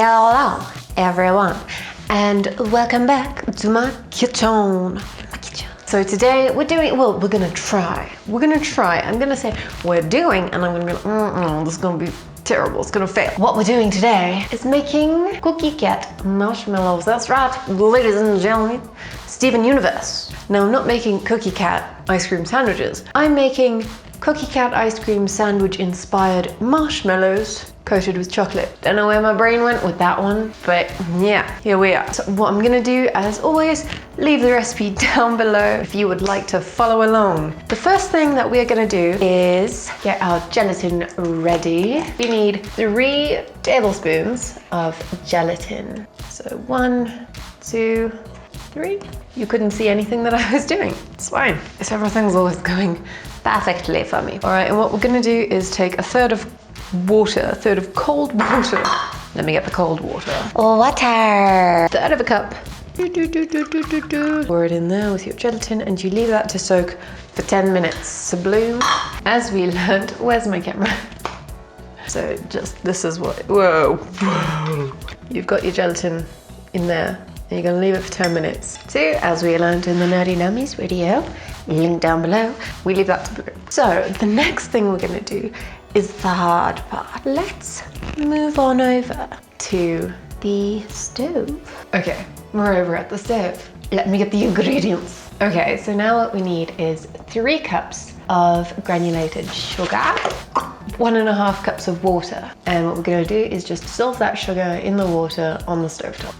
Hello everyone and welcome back to my kitchen. So today we're doing, we're gonna try. I'm gonna say we're doing and I'm gonna be like, this is gonna be terrible, it's gonna fail. What we're doing today is making Cookie Cat marshmallows. That's right, ladies and gentlemen, Steven Universe. Now I'm not making Cookie Cat ice cream sandwiches. I'm making Cookie Cat ice cream sandwich inspired marshmallows coated with chocolate. Don't know where my brain went with that one, but yeah, here we are. So what I'm gonna do, as always, leave the recipe down below if you would like to follow along. The first thing that we're gonna do is get our gelatin ready. We need 3 tablespoons of gelatin. So 1, 2, 3. You couldn't see anything that I was doing. It's fine. Everything's always going perfectly for me. All right, and what we're gonna do is take a third of cold water. Let me get the cold water. Water. Third of a cup. Pour it in there with your gelatin and you leave that to soak for 10 minutes to bloom. As we learned, where's my camera? So this is what, whoa. You've got your gelatin in there and you're gonna leave it for 10 minutes. So as we learned in the Nerdy Nummies video, link down below, we leave that to bloom. So the next thing we're gonna do is the hard part. Let's move on over to the stove. Okay, we're over at the stove. Let me get the ingredients. Okay, so now what we need is 3 cups of granulated sugar, 1.5 cups of water. And what we're gonna do is just dissolve that sugar in the water on the stovetop.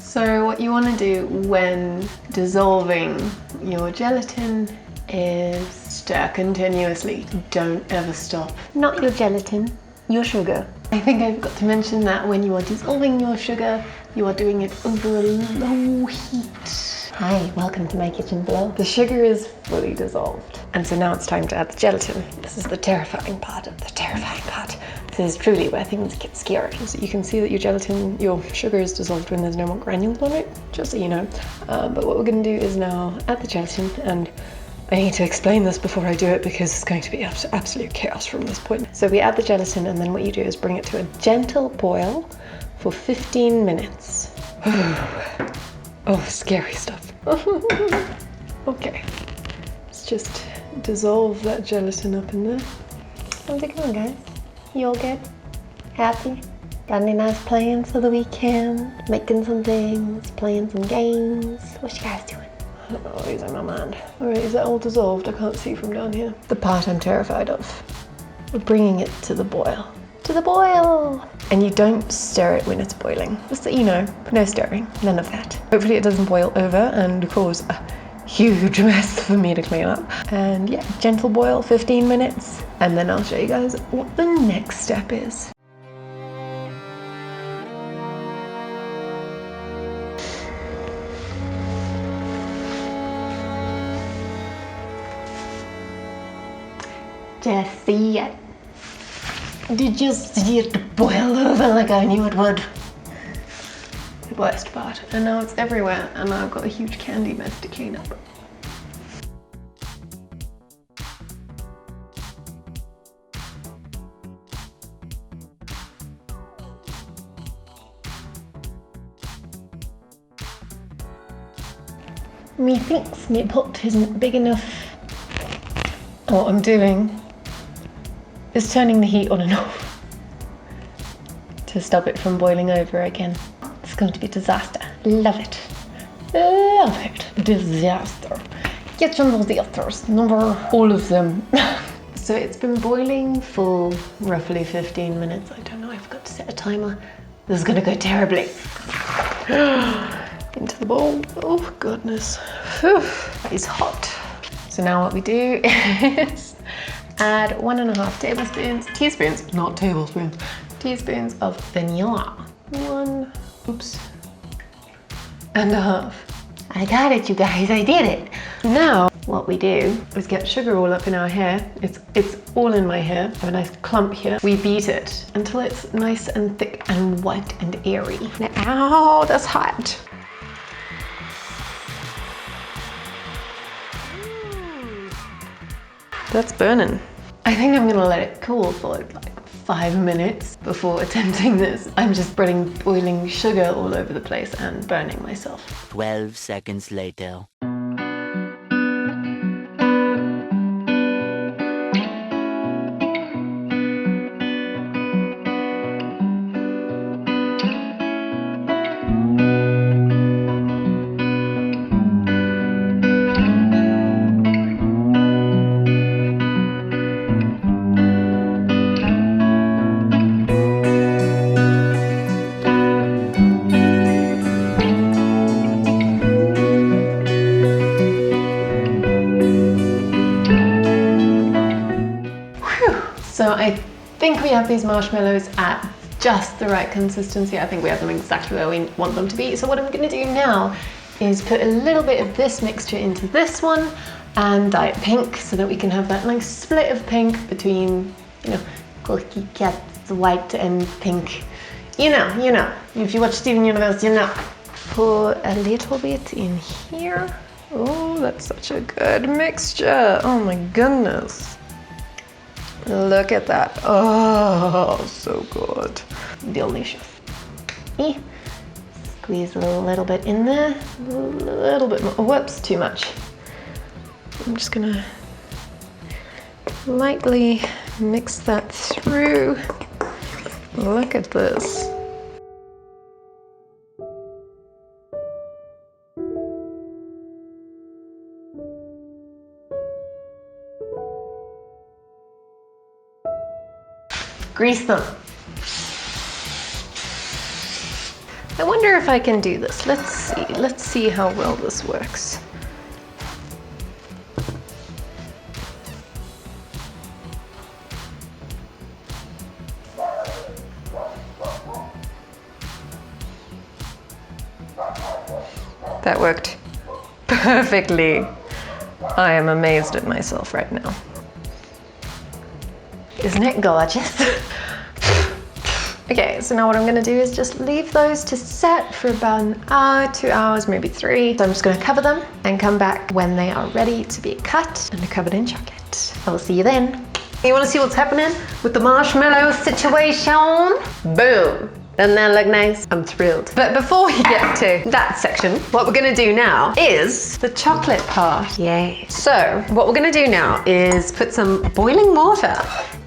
So what you want to do when dissolving your gelatin is stir continuously. Don't ever stop. Not your gelatin, your sugar. I think I forgot to mention that when you are dissolving your sugar, you are doing it over a low heat. Hi, welcome to my kitchen below. The sugar is fully dissolved. And so now it's time to add the gelatin. This is the terrifying part of the terrifying part. This is truly where things get scary. So you can see that your sugar is dissolved when there's no more granules on it, just so you know. But what we're gonna do is now add the gelatin, and I need to explain this before I do it because it's going to be absolute chaos from this point. So we add the gelatin and then what you do is bring it to a gentle boil for 15 minutes. Oh, scary stuff. Okay, let's just dissolve that gelatin up in there. How's it going, guys? You all good? Happy? Got any nice plans for the weekend? Making some things, playing some games? What you guys doing? Oh, losing my mind. All right, is that all dissolved? I can't see from down here. The part I'm terrified of. We're bringing it to the boil. To the boil! And you don't stir it when it's boiling. Just so you know, no stirring, none of that. Hopefully it doesn't boil over and cause a huge mess for me to clean up. And yeah, gentle boil, 15 minutes. And then I'll show you guys what the next step is. Just see it. Did you see it boil over like I knew it would? The worst part. And now it's everywhere and now I've got a huge candy mess to clean up. Methinks my pot isn't big enough. What I'm doing is turning the heat on and off to stop it from boiling over again. It's going to be a disaster. Love it. Love it. Disaster. Kitchen disasters. Number all of them. So it's been boiling for roughly 15 minutes. I don't know, I forgot to set a timer. This is gonna go terribly. Into the bowl. Oh goodness. Whew. It's hot. So now what we do is add 1.5 teaspoons, not tablespoons, teaspoons of vanilla. 1.5. I got it, you guys, I did it. Now, what we do is get sugar all up in our hair. It's all in my hair. I have a nice clump here. We beat it until it's nice and thick and white and airy. Now, that's hot. That's burning. I think I'm gonna let it cool for like 5 minutes before attempting this. I'm just spreading boiling sugar all over the place and burning myself. 12 seconds later. So I think we have these marshmallows at just the right consistency. I think we have them exactly where we want them to be. So what I'm gonna do now is put a little bit of this mixture into this one and dye it pink so that we can have that nice split of pink between, you know, Corky Cat's white and pink. You know, if you watch Steven Universe, you know. Pour a little bit in here. Oh, that's such a good mixture. Oh my goodness. Look at that. Oh, so good. Delicious. Squeeze a little bit in there. A little bit more. Whoops, too much. I'm just gonna lightly mix that through. Look at this. Grease them. I wonder if I can do this. Let's see how well this works. That worked perfectly. I am amazed at myself right now. Isn't it gorgeous? Okay, so now what I'm gonna do is just leave those to set for about an hour, 2 hours, maybe 3. So I'm just gonna cover them and come back when they are ready to be cut and covered in chocolate. I'll see you then. You wanna see what's happening with the marshmallow situation? Boom. Doesn't that look nice? I'm thrilled. But before we get to that section, what we're gonna do now is the chocolate part. Yay. So what we're gonna do now is put some boiling water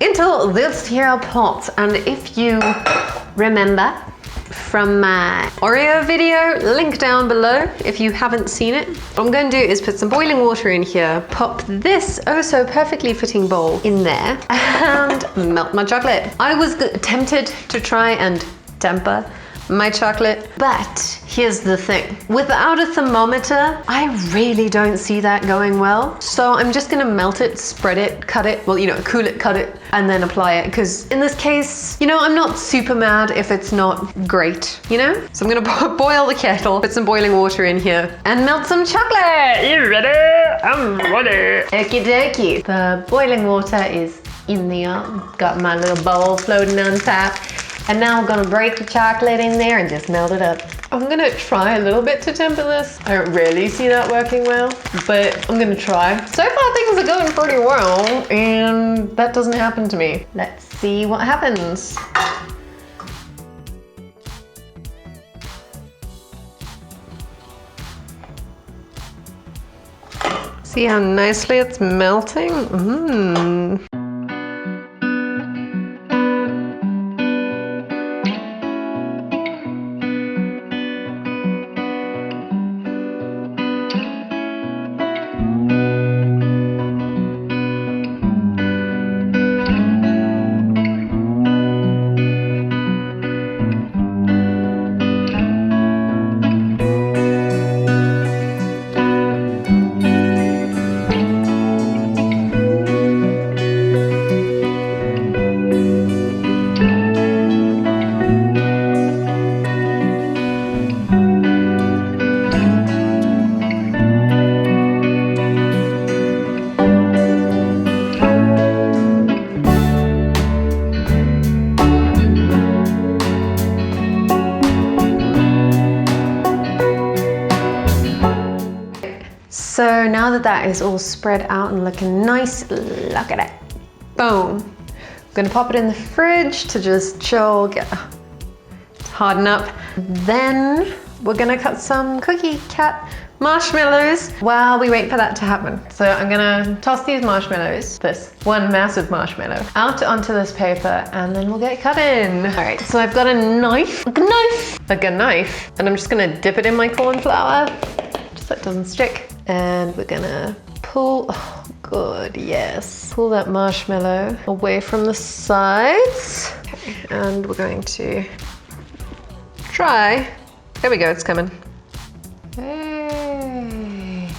into this here pot. And if you remember from my Oreo video, link down below if you haven't seen it. What I'm going to do is put some boiling water in here, pop this oh so perfectly fitting bowl in there, and melt my chocolate. I was tempted to try and temper my chocolate, but here's the thing. Without a thermometer, I really don't see that going well. So I'm just gonna melt it, spread it, cut it, well, you know, cool it, cut it, and then apply it. Because in this case, you know, I'm not super mad if it's not great, you know? So I'm gonna boil the kettle, put some boiling water in here, and melt some chocolate. You ready? I'm ready. Okie dokie. The boiling water is in there. Got my little bowl floating on top. And now I'm gonna break the chocolate in there and just melt it up. I'm gonna try a little bit to temper this. I don't really see that working well, but I'm gonna try. So far things are going pretty well, and that doesn't happen to me. Let's see what happens. See how nicely it's melting? Mmm. So now that that is all spread out and looking nice, look at it. Boom. I'm gonna pop it in the fridge to just chill, harden up. Then we're gonna cut some cookie cat marshmallows while we wait for that to happen. So I'm gonna toss these marshmallows, this one massive marshmallow, out onto this paper, and then we'll get cutting. All right, so I've got a knife, and I'm just gonna dip it in my corn flour, just so it doesn't stick. And we're gonna pull, oh good, yes. Pull that marshmallow away from the sides. Okay, and we're going to try, there we go, it's coming. Hey.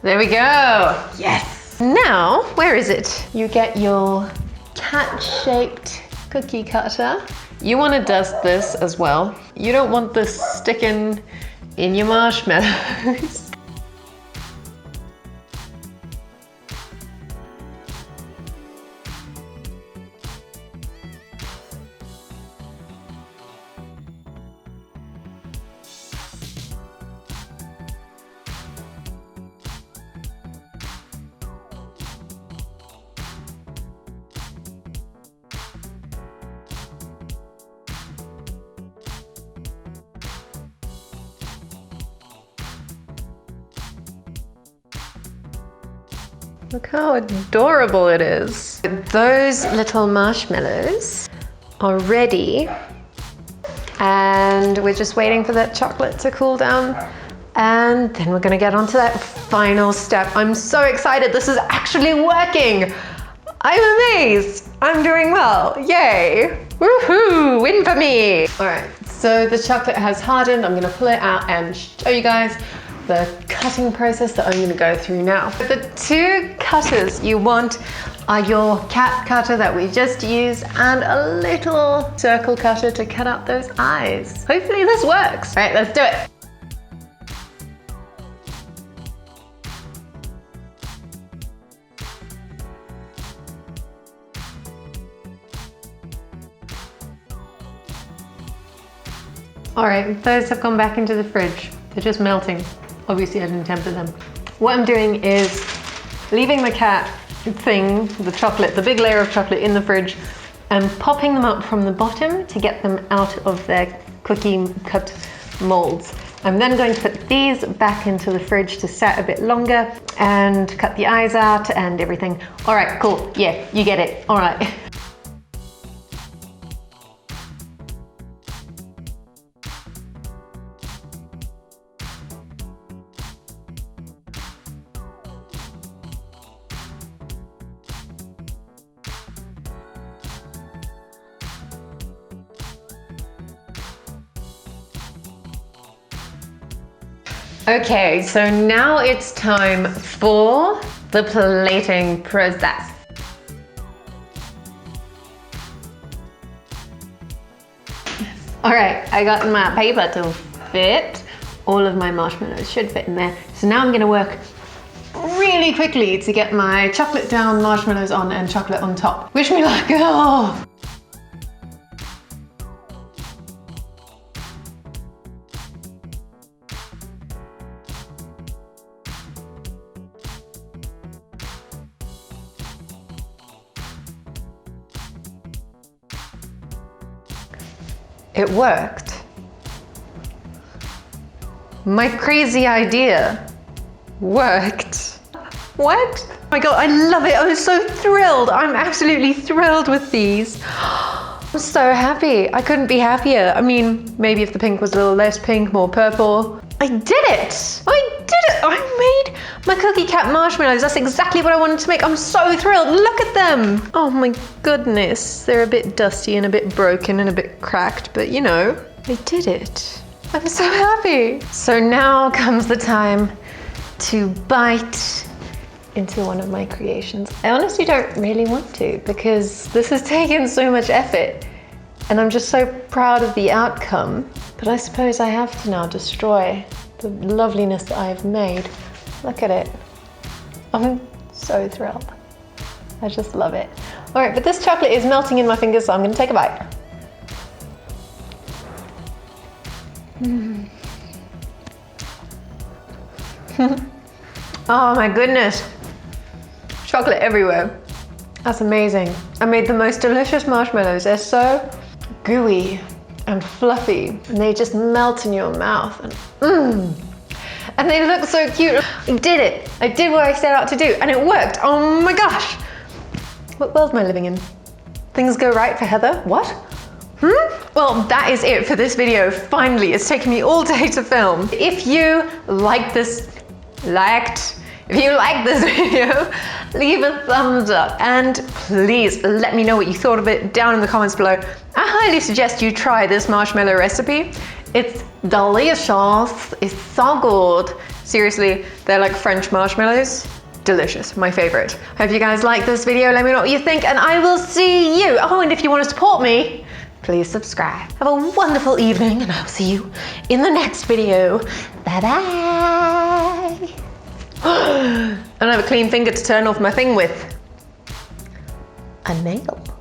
There we go, yes. Now, where is it? You get your cat-shaped cookie cutter. You wanna dust this as well. You don't want this sticking in your marshmallows. Look how adorable it is. Those little marshmallows are ready, and we're just waiting for that chocolate to cool down, and then we're gonna get onto that final step. I'm so excited, this is actually working. I'm amazed, I'm doing well, yay. Woohoo, win for me. All right, so the chocolate has hardened. I'm gonna pull it out and show you guys the cutting process that I'm gonna go through now. The two cutters you want are your cat cutter that we just used and a little circle cutter to cut out those eyes. Hopefully this works. All right, let's do it. All right, those have gone back into the fridge. They're just melting. Obviously I didn't temper them. What I'm doing is leaving the cat thing, the chocolate, the big layer of chocolate in the fridge, and popping them up from the bottom to get them out of their cookie cut molds. I'm then going to put these back into the fridge to set a bit longer and cut the eyes out and everything. All right, cool, yeah, you get it, all right. Okay, so now it's time for the plating process. All right, I got my paper to fit. All of my marshmallows should fit in there. So now I'm gonna work really quickly to get my chocolate down, marshmallows on, and chocolate on top. Wish me luck, oh! It worked. My crazy idea worked. What? Oh my God, I love it. I'm so thrilled. I'm absolutely thrilled with these. I'm so happy. I couldn't be happier. I mean, maybe if the pink was a little less pink, more purple. I did it. I did it. I made my cookie cat marshmallows. That's exactly what I wanted to make. I'm so thrilled. Look at them. Oh my goodness. They're a bit dusty and a bit broken and a bit cracked, but you know, I did it. I'm so happy. So now comes the time to bite into one of my creations. I honestly don't really want to because this has taken so much effort and I'm just so proud of the outcome. But I suppose I have to now destroy the loveliness that I've made. Look at it. I'm so thrilled. I just love it. All right, but this chocolate is melting in my fingers, so I'm gonna take a bite. Oh my goodness. Chocolate everywhere. That's amazing. I made the most delicious marshmallows. They're so gooey and fluffy, and they just melt in your mouth. And they look so cute. I did it. I did what I set out to do, and it worked. Oh my gosh. What world am I living in? Things go right for Heather? What? Well, that is it for this video. Finally, it's taken me all day to film. If you like this, if you like this video, leave a thumbs up, and please let me know what you thought of it down in the comments below. I highly suggest you try this marshmallow recipe. It's delicious. It's so good. Seriously, they're like French marshmallows. Delicious, my favorite. Hope you guys like this video. Let me know what you think, and I will see you. Oh, and if you want to support me, please subscribe. Have a wonderful evening, and I'll see you in the next video. Bye-bye. I don't have a clean finger to turn off my thing with. A nail.